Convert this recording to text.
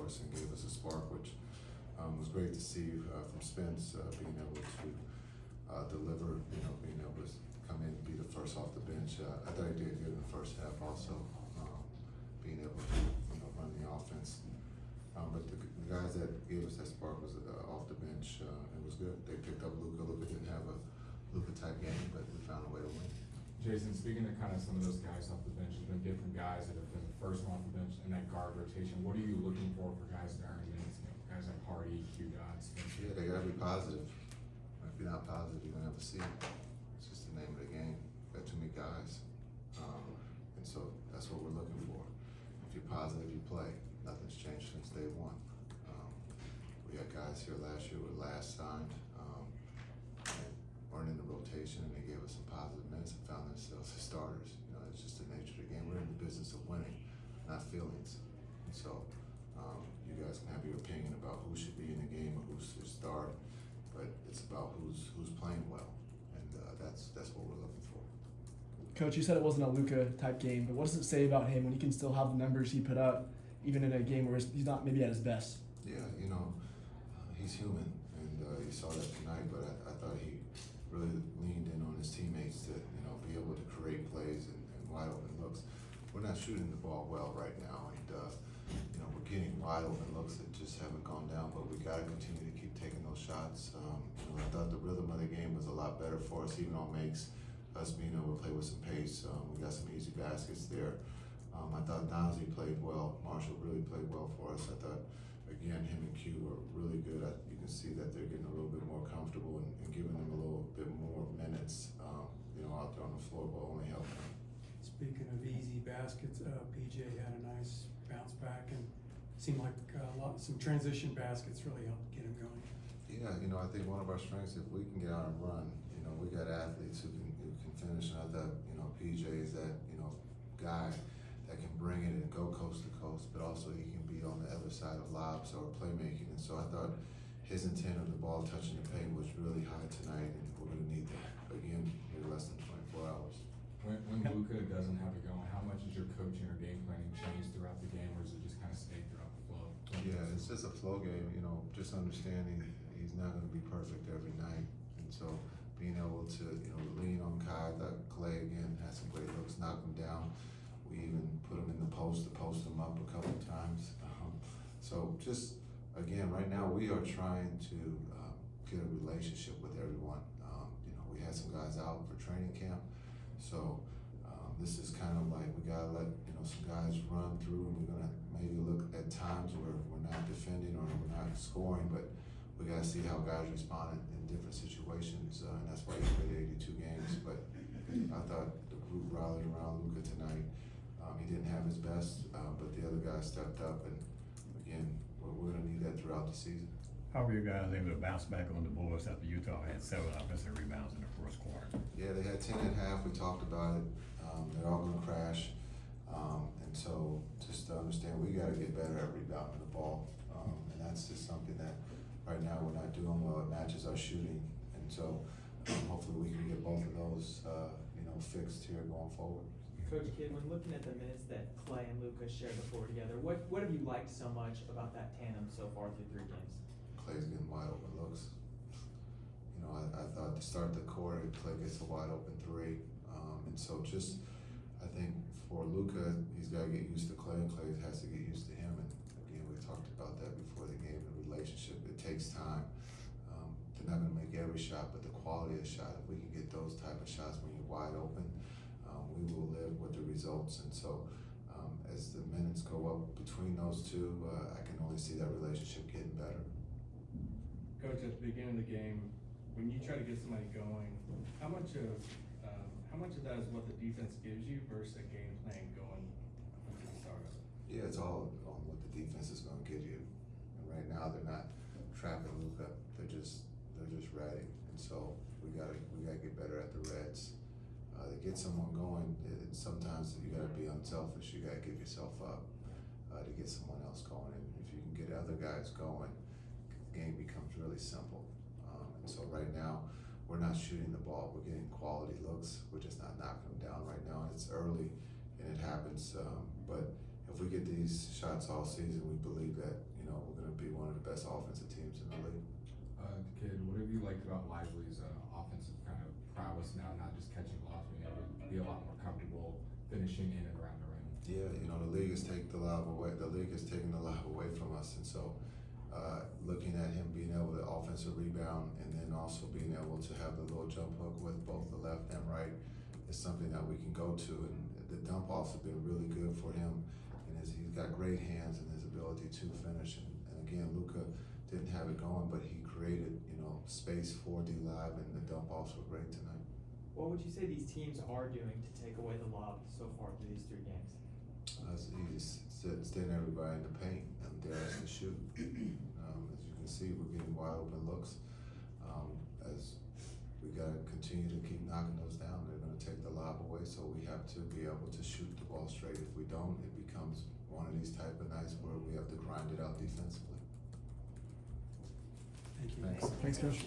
for us and gave us a spark, which was great to see from Spence being able to deliver, being able to come in and be the first off the bench. I thought he did good in the first half also, being able to run the offense. But the guys that gave us that spark was off the bench. It was good. They picked up Luka. Luka didn't have a Luka type game, but we found a way to win. Jason, speaking of kind of some of those guys off the bench, there's been different guys that have been the first one off the bench in that guard rotation. What are you looking for guys that are in minutes? Guys like Hardy, Q Dots. Yeah, they gotta be positive. If you're not positive, you're gonna have a seat. It's just the name of the game. Got too many guys, and so that's what we're looking for. If you're positive, you play. Nothing's changed since day one. We had guys here last year who were last signed, and weren't in the rotation, and they gave us some positive minutes and found themselves as starters. It's just the nature of the game. We're in the business of winning, not feelings. And so you guys can have your opinion about who should be in the game or who should start, but it's about who's playing well, and that's what we're looking for. Coach, you said it wasn't a Luka type game, but what does it say about him when he can still have the numbers he put up, even in a game where he's not maybe at his best? Yeah, he's human, and you saw that tonight. But I thought he really leaned in on his teammates to be able to create plays and wide open looks. We're not shooting the ball well right now, and we're getting wide open looks that just haven't gone down. But we got to continue to keep taking those shots. I thought the rhythm of the game was a lot better for us, even on makes. Us being able to play with some pace. We got some easy baskets there. I thought Donzie played well. Marshall really played well for us. I thought, again, him and Q were really good. You can see that they're getting a little bit more comfortable and giving them a little bit more minutes, out there on the floor will only help them. Speaking of easy baskets, PJ had a nice bounce back and seemed like some transition baskets really helped get him going. Yeah, I think one of our strengths, if we can get out and run, we got athletes who can finish, and I thought, PJ is that, guy that can bring it and go coast to coast, but also he can be on the other side of lobs or playmaking. And so I thought his intent of the ball touching the paint was really high tonight, and we're going to need that again in less than 24 hours. When Luka doesn't have it going, how much is your coaching or game planning changed throughout the game, or does it just kind of stay throughout the flow? Yeah, it's just a flow game, just understanding he's not going to be perfect every night. And so being able to, lean on Kai, that Clay again had some great looks, knock him down. We even put him in the post to post him up a couple of times. So just, again, right now we are trying to get a relationship with everyone. We had some guys out for training camp. So this is kind of like we gotta let some guys run through, and we're gonna maybe look at times where we're not defending or we're not scoring, but we gotta see how guys respond in different situations, and that's why he played 82 games. But I thought the group rallied around Luka tonight. He didn't have his best, but the other guys stepped up, and again, we're gonna need that throughout the season. How were you guys able to bounce back on the boards after Utah had 7 offensive rebounds in the first quarter? Yeah, they had 10 and a half. We talked about it. They're all going to crash. And so just to understand, we got to get better at rebounding the ball. And that's just something that right now we're not doing well. It matches our shooting. And so hopefully we can get both of those, fixed here going forward. Coach Kidd, when looking at the minutes that Clay and Luka shared the floor together, what have you liked so much about that tandem so far through 3 games? Clay's getting wide open looks. I thought to start the quarter, Clay gets a wide open 3. And so just, I think for Luka, he's got to get used to Clay, and Clay has to get used to him. And again, we talked about that before the game, the relationship. It takes time. They're not going to make every shot, but the quality of the shot, if we can get those type of shots when you're wide open, we will live with the results. And so as the minutes go up between those two, I can only see that relationship getting better. Coach, at the beginning of the game, when you try to get somebody going, how much of that is what the defense gives you versus a game plan going to the startup? Yeah, it's all on what the defense is going to give you. And right now, they're not trapping Luka; they're just ready. And so we gotta get better at the reds. To get someone going, sometimes you gotta be unselfish. You gotta give yourself up to get someone else going. And if you can get other guys going, the game becomes really simple. And so right now, we're not shooting the ball. We're getting quality looks. We're just not knocking them down right now. It's early, and it happens. But if if we get these shots all season, we believe that, you know, we're gonna be one of the best offensive teams in the league. Kid, what have you liked about Lively's offensive kind of prowess now, not just catching balls, being able to be a lot more comfortable finishing in and around the rim? Yeah, you know, the league has taken the lob away. The league has taken the lob away from us, and so looking at him being able to offensive rebound and then also being able to have the little jump hook with both the left and right is something that we can go to. And the dump offs have been really good for him, and he's got great hands and his ability to finish. And again, Luka didn't have it going, but he created, you know, space for D-Live, and the dump offs were great tonight. What would you say these teams are doing to take away the lob so far through these 3 games? He just sitting everybody in the paint and dare us to shoot. As you can see, we're getting wide open looks. As we gotta continue to keep knocking those down, they're gonna take the lob away, so we have to be able to shoot the ball straight. If we don't, it becomes one of these type of nights where we have to grind it out defensively. Thank you. Thanks. Thanks, Coach.